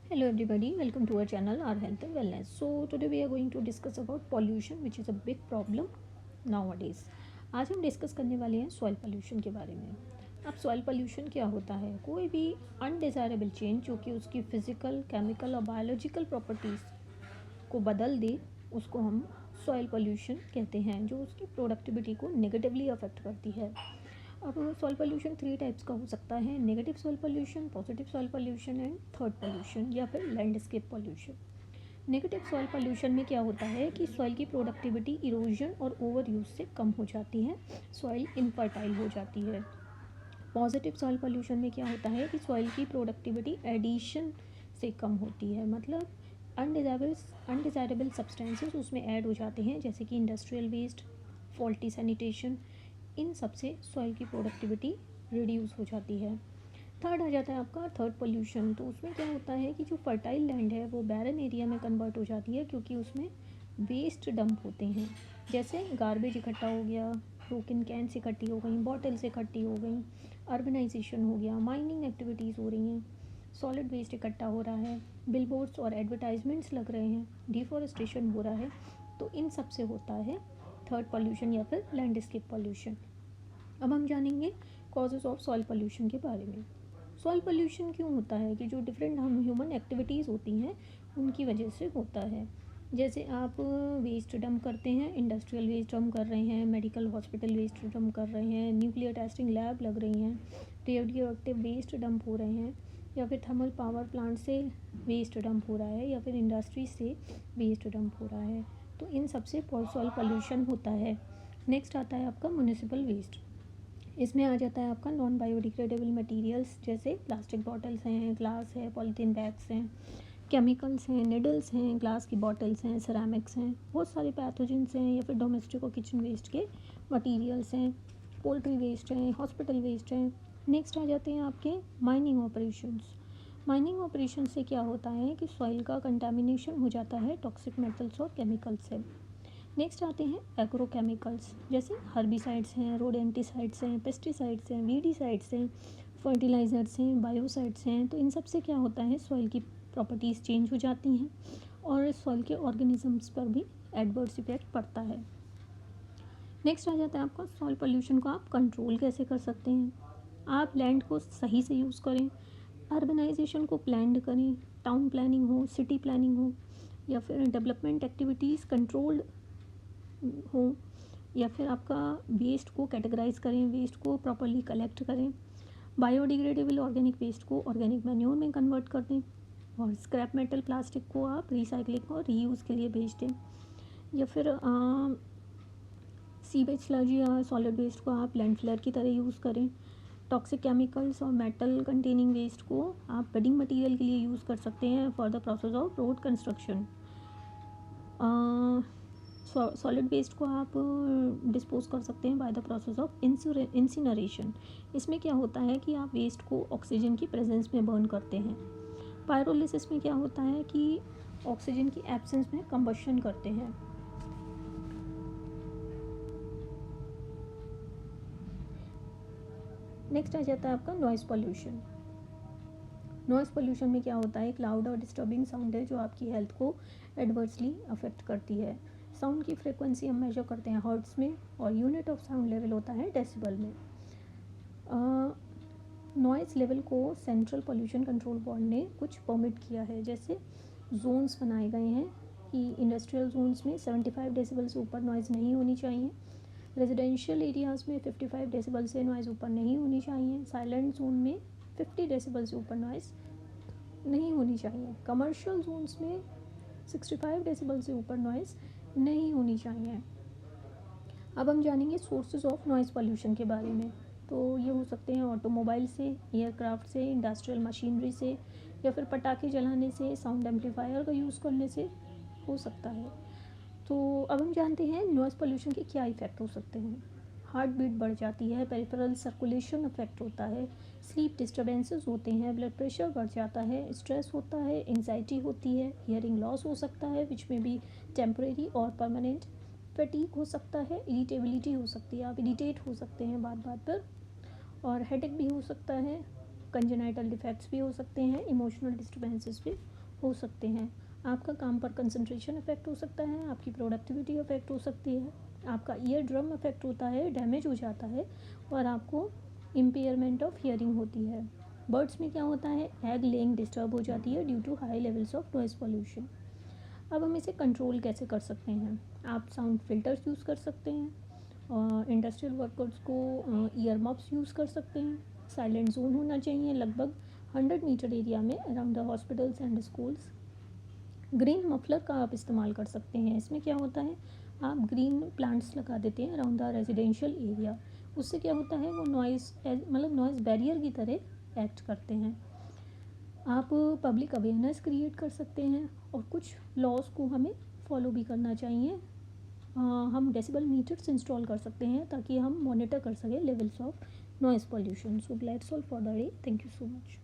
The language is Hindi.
Hello everybody, welcome to our channel Our Health and Wellness. So today we are going to discuss about pollution which is a big problem nowadays. आज हम डिस्कस करने वाले हैं सॉइल पोल्यूशन के बारे में. अब सॉइल पोल्यूशन क्या होता है? कोई भी अनडिज़ायरेबल चेंज जो कि उसकी फिजिकल, केमिकल और बायोलॉजिकल प्रॉपर्टीज़ को बदल दे उसको हम सॉइल पोल्यूशन कहते हैं, जो उसकी प्रोडक्टिविटी को नेगेटिवली अफेक्ट करती है. अब सॉइल पोल्यूशन 3 टाइप्स का हो सकता है: negative soil pollution, positive soil pollution and third pollution या फिर landscape pollution. Negative soil pollution में क्या होता है कि सॉइल की प्रोडक्टिविटी इरोजन और ओवर यूज से कम हो जाती है, सॉइल इनफर्टाइल हो जाती है. पॉजिटिव सॉइल पोल्यूशन में क्या होता है कि सॉइल की प्रोडक्टिविटी एडिशन से कम होती है, मतलब अनडिज़ायरेबल सब्सटेंसेस उसमें ऐड हो जाते हैं, जैसे कि इंडस्ट्रियल वेस्ट, फॉल्टी सैनिटेशन. इन सब से सॉइल की प्रोडक्टिविटी रिड्यूस हो जाती है. थर्ड आ जाता है आपका थर्ड पोल्यूशन. तो उसमें क्या होता है कि जो फर्टाइल लैंड है वो बैरन एरिया में कन्वर्ट हो जाती है, क्योंकि उसमें वेस्ट डंप होते हैं, जैसे गार्बेज इकट्ठा हो गया, ब्रोकन कैंस इकट्ठी हो गई, बॉटल्स इकट्ठी हो गई, अर्बनाइजेशन हो गया, माइनिंग एक्टिविटीज़ हो रही हैं, सॉलिड वेस्ट इकट्ठा हो रहा है, बिलबोर्ड्स और एडवर्टाइजमेंट्स लग रहे हैं, डिफॉरेस्टेशन हो रहा है. तो इन सब से होता है थर्ड पोल्यूशन या फिर लैंडस्केप पोल्यूशन. अब हम जानेंगे कॉजेज़ ऑफ सॉइल पोल्यूशन के बारे में. सॉइल पोल्यूशन क्यों होता है कि जो डिफरेंट हम ह्यूमन एक्टिविटीज़ होती हैं उनकी वजह से होता है. जैसे आप वेस्ट डंप करते हैं, इंडस्ट्रियल वेस्ट डंप कर रहे हैं, मेडिकल हॉस्पिटल वेस्ट डंप कर रहे हैं, न्यूक्लियर टेस्टिंग लैब लग रही हैं, रेडियो एक्टिव वेस्ट डंप हो रहे हैं, या फिर थर्मल पावर प्लांट से वेस्ट डंप हो रहा है, या फिर इंडस्ट्री से वेस्ट डंप हो रहा है. तो इन सब से सॉइल पोल्यूशन होता है. नेक्स्ट आता है आपका म्यूनिसिपल वेस्ट. इसमें आ जाता है आपका नॉन बायोडिग्रेडेबल मटेरियल्स, जैसे प्लास्टिक बॉटल्स हैं, ग्लास है, पॉलीथीन बैग्स हैं, केमिकल्स हैं, निडल्स हैं, ग्लास की बॉटल्स हैं, सिरेमिक्स हैं, बहुत सारे पैथोजेंस हैं, या फिर डोमेस्टिक और किचन वेस्ट के मटेरियल्स हैं, पोल्ट्री वेस्ट हैं, हॉस्पिटल वेस्ट हैं. नेक्स्ट आ जाते हैं आपके माइनिंग ऑपरेशंस. माइनिंग ऑपरेशन से क्या होता है कि सॉइल का कंटामिनेशन हो जाता है टॉक्सिक मेटल्स और केमिकल्स से. नेक्स्ट आते हैं एग्रोकेमिकल्स, जैसे हर्बिसाइड्स हैं, रोडेंटिसाइड्स हैं, पेस्टिसाइड्स हैं, वीडीसाइड्स हैं, फर्टिलाइज़र्स हैं, बायोसाइड्स हैं. तो इन सब से क्या होता है, सॉइल की प्रॉपर्टीज़ चेंज हो जाती हैं और सॉइल के ऑर्गेनिजम्स पर भी एडवर्स इफेक्ट पड़ता है. नेक्स्ट आ जाता है आपका सॉइल पोल्यूशन को आप कंट्रोल कैसे कर सकते हैं. आप लैंड को सही से यूज़ करें, अर्बनाइजेशन को प्लान करें, टाउन प्लानिंग हो, सिटी प्लानिंग हो, या फिर डेवलपमेंट एक्टिविटीज़ कंट्रोल्ड हो, या फिर आपका वेस्ट को कैटेगराइज करें, वेस्ट को प्रॉपरली कलेक्ट करें, बायोडिग्रेडेबल ऑर्गेनिक वेस्ट को ऑर्गेनिक मैन्योर में कन्वर्ट कर दें, और स्क्रैप मेटल प्लास्टिक को आप रिसाइकलिंग और रीयूज़ के लिए भेज दें, या फिर सीवेज स्लज या सॉलिड वेस्ट को आप लैंडफिलर की तरह यूज़ करें. टॉक्सिक केमिकल्स और मेटल कंटेनिंग वेस्ट को आप बेडिंग मटेरियल के लिए यूज़ कर सकते हैं for the process of road construction. Solid waste को आप डिस्पोज कर सकते हैं by the process of incineration. इसमें क्या होता है कि आप वेस्ट को ऑक्सीजन की प्रेजेंस में बर्न करते हैं. पायरोलिसिस में क्या होता है कि ऑक्सीजन की एब्सेंस में कंबशन करते हैं. नेक्स्ट आ जाता है आपका नॉइज़ पोल्यूशन. नॉइज़ पोल्यूशन में क्या होता है, एक लाउड और डिस्टर्बिंग साउंड है जो आपकी हेल्थ को एडवर्सली अफेक्ट करती है. साउंड की फ्रिक्वेंसी हम मेजर करते हैं हर्ट्ज़ में, और यूनिट ऑफ साउंड लेवल होता है डेसिबल में. नॉइज़ लेवल को सेंट्रल पोल्यूशन कंट्रोल बोर्ड ने कुछ परमिट किया है, जैसे जोन्स बनाए गए हैं कि इंडस्ट्रियल जोन्स में 75 डेसिबल से ऊपर नॉइज़ नहीं होनी चाहिए, रेजिडेंशियल एरियाज़ में 55 डेसिबल से नॉइज़ ऊपर नहीं होनी चाहिए, साइलेंट जोन में 50 डेसिबल से ऊपर नॉइज़ नहीं होनी चाहिए, कमर्शियल जोन्स में 65 डेसिबल से ऊपर नॉइज़ नहीं होनी चाहिए. अब हम जानेंगे सोर्सेज ऑफ नॉइज़ पोल्यूशन के बारे में. तो ये हो सकते हैं ऑटोमोबाइल से, एयरक्राफ्ट से, इंडस्ट्रियल मशीनरी से, या फिर पटाखे जलाने से, साउंड एम्पलीफायर का यूज़ करने से हो सकता है. तो अब हम जानते हैं नॉइज़ पोल्यूशन के क्या इफ़ेक्ट हो सकते हैं. हार्ट बीट बढ़ जाती है, पेरिफेरल सर्कुलेशन अफेक्ट होता है, स्लीप डिस्टर्बेंसेस होते हैं, ब्लड प्रेशर बढ़ जाता है, स्ट्रेस होता है, एंजाइटी होती है, हियरिंग लॉस हो सकता है विच में भी टेम्परेरी और परमानेंट, फटीग हो सकता है, इरिटेबिलिटी हो सकती है, आप इरिटेट हो सकते हैं बात बात पर, और हेडेक भी हो सकता है, कंजेनाइटल डिफेक्ट्स भी हो सकते हैं, इमोशनल डिस्टर्बेंसेस भी हो सकते हैं। आपका काम पर कंसंट्रेशन इफेक्ट हो सकता है, आपकी प्रोडक्टिविटी इफेक्ट हो सकती है, आपका ईयर ड्रम इफेक्ट होता है, डैमेज हो जाता है और आपको इम्पेयरमेंट ऑफ हियरिंग होती है। बर्ड्स में क्या होता है, एग लेइंग डिस्टर्ब हो जाती है due to high levels of noise pollution. अब हम इसे कंट्रोल कैसे कर सकते हैं? आप साउंड फिल्टर्स यूज़ कर सकते हैं, इंडस्ट्रियल वर्कर्स को ईयर मफ्स यूज़ कर सकते हैं। साइलेंट जोन होना चाहिए लगभग 100 मीटर एरिया में around the hospitals and schools. Green muffler का आप इस्तेमाल कर सकते हैं। इसमें क्या होता है, आप ग्रीन प्लांट्स लगा देते हैं अराउंड द रेजिडेंशियल एरिया। उससे क्या होता है, वो नॉइज़ मतलब नॉइज़ बैरियर की तरह एक्ट करते हैं। आप पब्लिक अवेयरनेस क्रिएट कर सकते हैं और कुछ लॉज को हमें फॉलो भी करना चाहिए। हम डेसिबल मीटर्स इंस्टॉल कर सकते हैं ताकि हम मॉनिटर कर सकें levels of noise pollution. So that's all for the day. Thank you so much.